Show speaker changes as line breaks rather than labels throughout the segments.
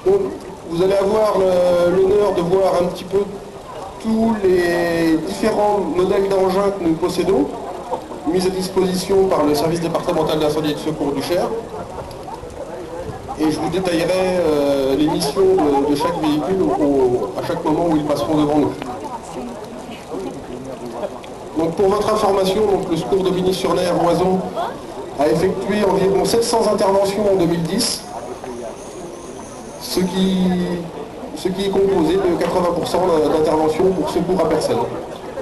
Donc, vous allez avoir l'honneur de voir un petit peu tous les différents modèles d'engins que nous possédons, mis à disposition par le service départemental d'incendie et de secours du Cher. Et je vous détaillerai les missions de chaque véhicule à chaque moment où ils passeront devant nous. Donc pour votre information, le secours d'Aubigny-sur-Ner, Oison, a effectué environ 700 interventions en 2010, ce qui est composé de 80% d'interventions pour secours à personne.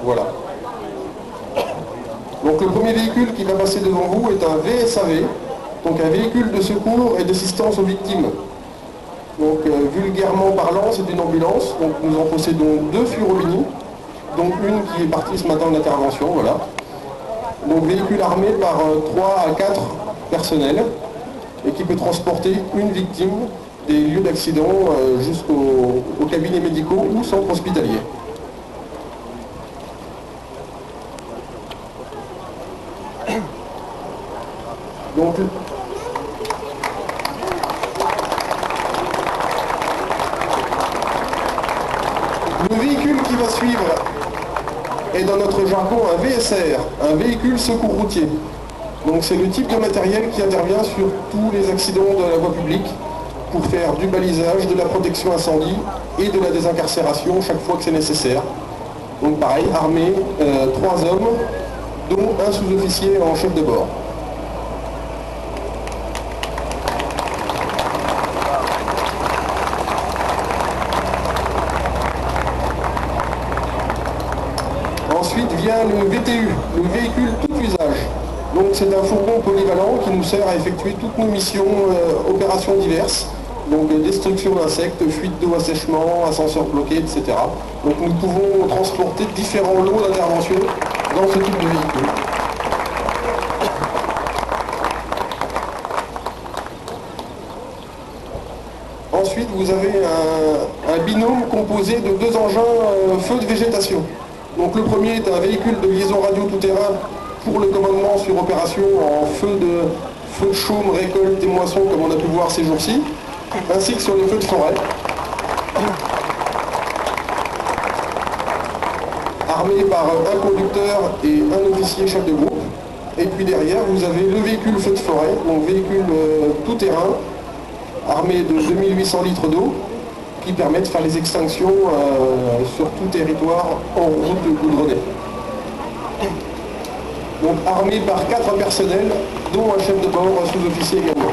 Voilà. Donc le premier véhicule qui va passer devant vous est un VSAV, donc un véhicule de secours et d'assistance aux victimes. Donc vulgairement parlant, c'est une ambulance. Donc nous en possédons 2 sur Aubigny, donc une qui est partie ce matin en intervention, voilà. Donc véhicule armé par 3 à 4 personnels et qui peut transporter une victime des lieux d'accident jusqu'aux cabinets médicaux ou centres hospitaliers. Donc, le véhicule qui va suivre est dans notre jargon un VSR, un véhicule secours routier. Donc c'est le type de matériel qui intervient sur tous les accidents de la voie publique pour faire du balisage, de la protection incendie et de la désincarcération chaque fois que c'est nécessaire. Donc pareil, armé, 3 hommes, dont un sous-officier en chef de bord. Ensuite vient le VTU, le véhicule tout usage. Donc c'est un fourgon polyvalent qui nous sert à effectuer toutes nos missions, opérations diverses. Donc destruction d'insectes, fuite d'eau, assèchement, ascenseur bloqué, etc. Donc nous pouvons transporter différents lots d'intervention dans ce type de véhicule. Ensuite vous avez un binôme composé de 2 engins feu de végétation. Donc le premier est un véhicule de liaison radio tout-terrain pour le commandement sur opération en feu de chaume, récolte et moisson comme on a pu voir ces jours-ci, ainsi que sur les feux de forêt. Armé par un conducteur et un officier chef de groupe. Et puis derrière vous avez le véhicule feu de forêt, donc véhicule tout-terrain, armé de 2800 litres d'eau, qui permet de faire les extinctions sur tout territoire en route goudronnée. Donc armé par 4 personnels, dont un chef de bord, un sous-officier également.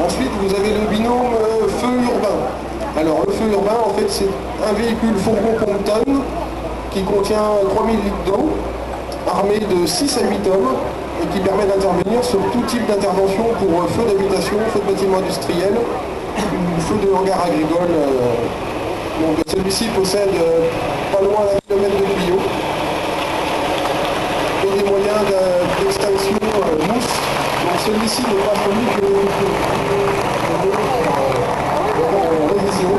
Ensuite, vous avez le binôme feu urbain. Alors le feu urbain, en fait, c'est un véhicule fourgon pompe-tonne qui contient 3000 litres d'eau, armé de 6 à 8 hommes, et qui permet d'intervenir sur tout type d'intervention pour feu d'habitation, feu de bâtiment industriel, ou feu de hangar agricole. Donc celui-ci possède pas loin d'un kilomètre de tuyaux et des moyens d'extinction mousse. Donc celui-ci n'est pas fourni que en révision.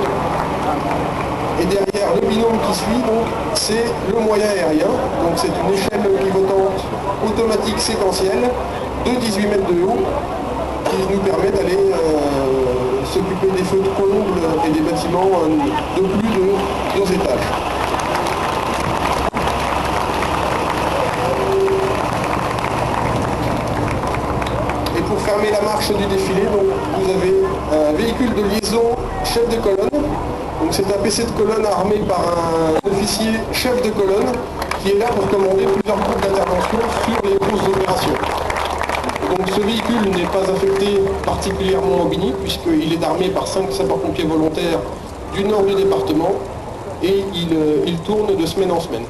Et derrière le binôme qui suit, c'est le moyen aérien. Donc c'est une échelle pivotante automatique séquentielle de 18 mètres de haut qui nous permet d'aller s'occuper des feux de comble et des bâtiments de plus de 2 étages. Et pour fermer la marche du défilé, donc, vous avez un véhicule de liaison chef de colonne. Donc c'est un PC de colonne armé par un officier chef de colonne qui est là pour commander plusieurs groupes d'intervention sur les grosses opérations. Donc ce véhicule n'est pas affecté particulièrement au Aubigny puisqu'il est armé par 5 sapeurs-pompiers volontaires du nord du département et il tourne de semaine en semaine.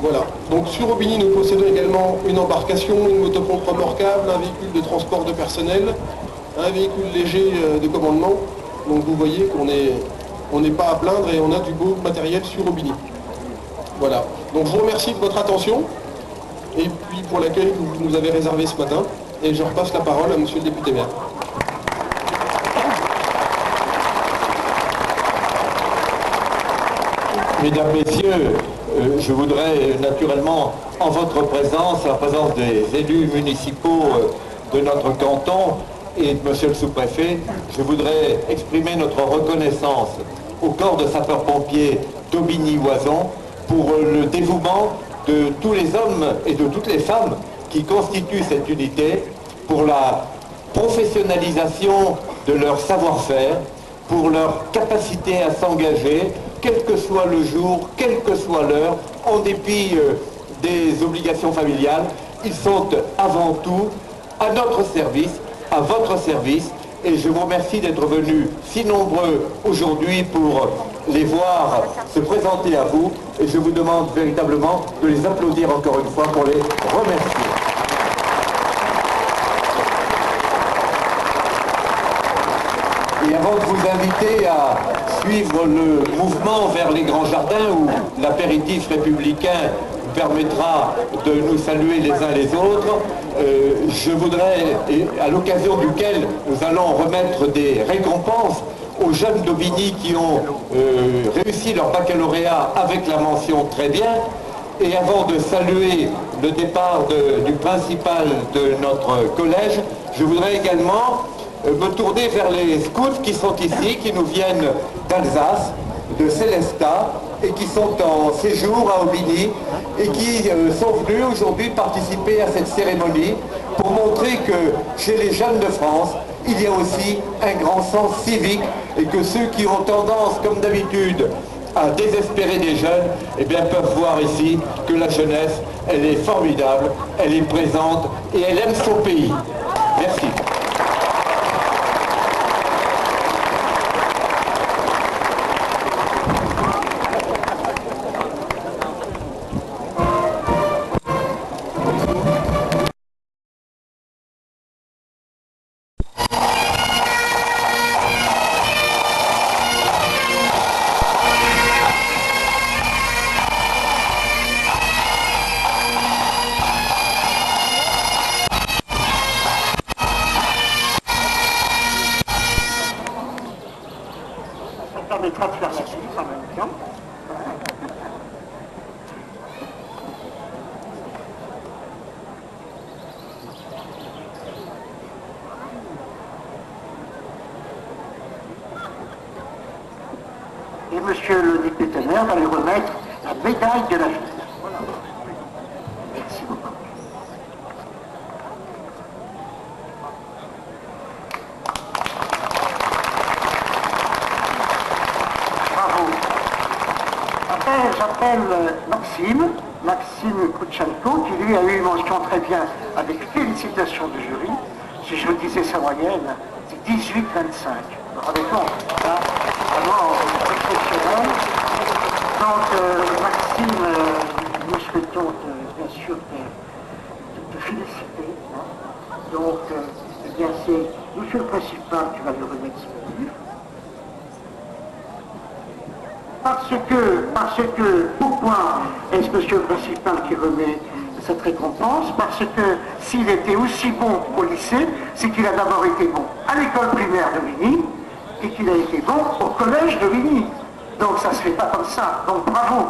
Voilà. Donc sur Aubigny, nous possédons également une embarcation, une motopompe remorquable, un véhicule de transport de personnel, un véhicule léger de commandement. Donc vous voyez qu'on n'est pas à plaindre et on a du beau matériel sur Aubigny. Voilà. Donc je vous remercie de votre attention et puis pour l'accueil que vous nous avez réservé ce matin. Et je repasse la parole à monsieur le député maire.
Mesdames, Messieurs, je voudrais naturellement, en votre présence, en la présence des élus municipaux de notre canton et de monsieur le sous-préfet, je voudrais exprimer notre reconnaissance au corps de sapeurs-pompiers d'Aubigny-Oison pour le dévouement de tous les hommes et de toutes les femmes qui constituent cette unité, pour la professionnalisation de leur savoir-faire, pour leur capacité à s'engager, quel que soit le jour, quelle que soit l'heure, en dépit des obligations familiales. Ils sont avant tout à notre service, à votre service, et je vous remercie d'être venus si nombreux aujourd'hui pour les voir se présenter à vous, et je vous demande véritablement de les applaudir encore une fois pour les remercier. Et avant de vous inviter à suivre le mouvement vers les grands jardins où l'apéritif républicain permettra de nous saluer les uns les autres, je voudrais, à l'occasion duquel nous allons remettre des récompenses aux jeunes d'Aubigny qui ont réussi leur baccalauréat avec la mention très bien. Et avant de saluer le départ du principal de notre collège, je voudrais également me tourner vers les scouts qui sont ici, qui nous viennent d'Alsace, de Célestat, et qui sont en séjour à Aubigny, et qui sont venus aujourd'hui participer à cette cérémonie pour montrer que chez les jeunes de France, il y a aussi un grand sens civique, et que ceux qui ont tendance, comme d'habitude, à désespérer des jeunes, eh bien, peuvent voir ici que la jeunesse, elle est formidable, elle est présente, et elle aime son pays. Merci.
permettra de faire la suite en même temps. Et monsieur le député maire va lui remettre la médaille de la ville. Voilà. Merci beaucoup. J'appelle Maxime Koutchenko, qui lui a eu une mention très bien, avec félicitations du jury. Si je vous disais sa moyenne, c'est 18-25. Vous vous rendez compte, hein, vraiment exceptionnel. Donc Maxime, nous souhaitons bien sûr te féliciter. Hein. Donc, eh bien, c'est monsieur le principal qui va lui remettre ce livre. Parce que, pourquoi est-ce monsieur le principal qui remet cette récompense? Parce que s'il était aussi bon au lycée, c'est qu'il a d'abord été bon à l'école primaire de Ligny et qu'il a été bon au collège de Ligny. Donc ça ne se fait pas comme ça. Donc bravo.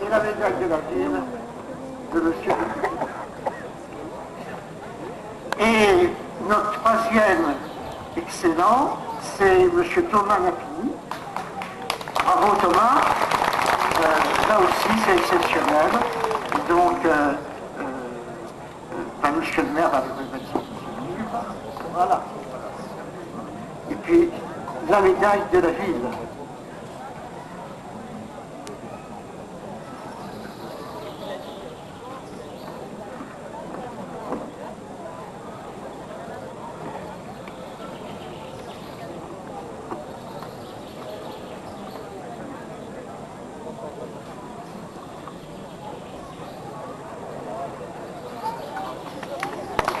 Et la médaille de la ville de monsieur. Et notre troisième excellent, c'est M. Thomas Napini. Bravo Thomas. Là aussi, c'est exceptionnel. Et donc, M. le maire va vous remettre son livre. Voilà. Et puis, la médaille de la ville.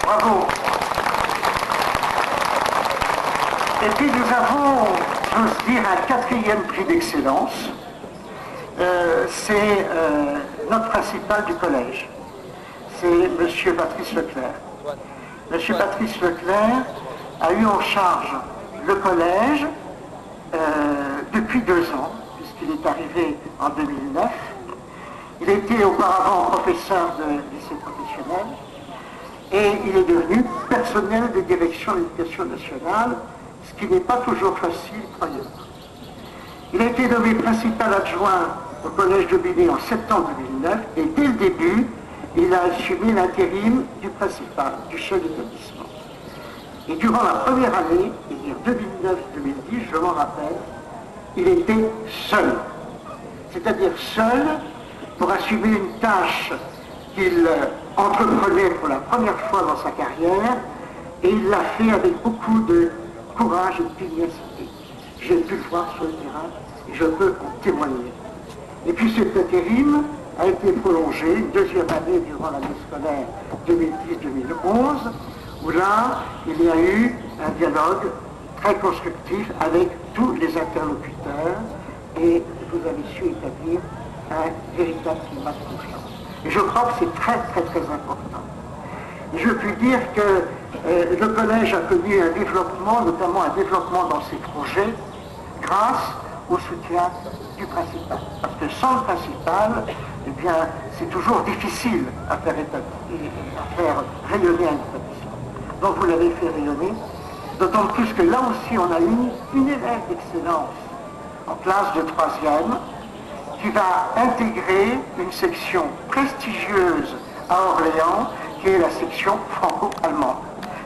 Bravo. Et puis nous avons, j'ose dire, un quatrième prix d'excellence. C'est notre principal du collège. C'est M. Patrice Leclerc. M. Patrice Leclerc a eu en charge le collège depuis 2 ans, puisqu'il est arrivé en 2009. Il était auparavant professeur de lycée professionnel et il est devenu personnel de direction de l'éducation nationale, ce qui n'est pas toujours facile, croyez-moi. Il a été nommé principal adjoint au collège de Billy en septembre 2009 et dès le début, il a assumé l'intérim du principal, du chef d'établissement. Et durant la première année, c'est-à-dire 2009-2010, je m'en rappelle, il était seul. C'est-à-dire seul pour assumer une tâche qu'il entreprenait pour la première fois dans sa carrière, et il l'a fait avec beaucoup de courage et de pugnacité. J'ai pu le voir sur le terrain et je peux en témoigner. Et puis cet intérim a été prolongé une 2e année durant l'année scolaire 2010-2011, où là, il y a eu un dialogue très constructif avec tous les interlocuteurs et vous avez su établir un véritable climat de confiance. Et je crois que c'est très important. Et je puis dire que le collège a connu un développement, notamment un développement dans ses projets, grâce au soutien du principal. Parce que sans le principal, eh bien, c'est toujours difficile à faire rayonner un établissement. Donc vous l'avez fait rayonner, d'autant plus que là aussi on a eu une élève d'excellence en classe de 3e qui va intégrer une section prestigieuse à Orléans, qui est la section franco-allemande.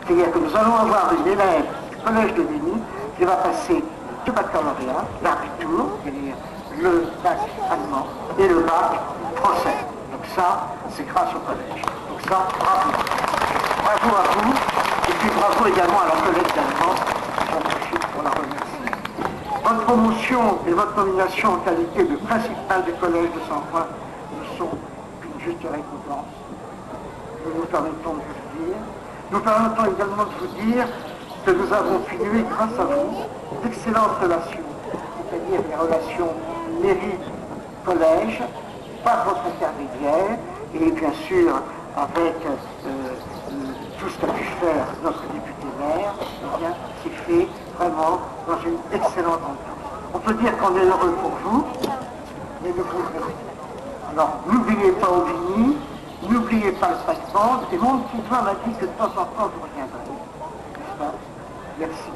C'est-à-dire que nous allons avoir une élève du collège de Vigny qui va passer le baccalauréat, l'abitur, c'est-à-dire le bac allemand et le bac français. Donc ça, c'est grâce au collège. Donc ça, bravo. Bravo à vous, et puis bravo également à la collègue d'allemand, j'en profite pour la remercier. Votre promotion et votre nomination en qualité de principal du collège de Saint-Ouen nous sont une juste récompense. Nous nous permettons de vous le dire. Nous permettons également de vous dire que nous avons pu nouer, grâce à vous, d'excellentes relations, c'est-à-dire les relations mairie-collège, par votre intermédiaire, et bien sûr avec tout ce qu'a pu faire notre député maire, eh bien, c'est fait vraiment dans une excellente entente. On peut dire qu'on est heureux pour vous, mais ne vous verrez. Alors, n'oubliez pas Aubigny, n'oubliez pas le Pac-Band, et mon petit doigt m'a dit que de temps en temps vous reviendrez. N'est-ce pas? Merci.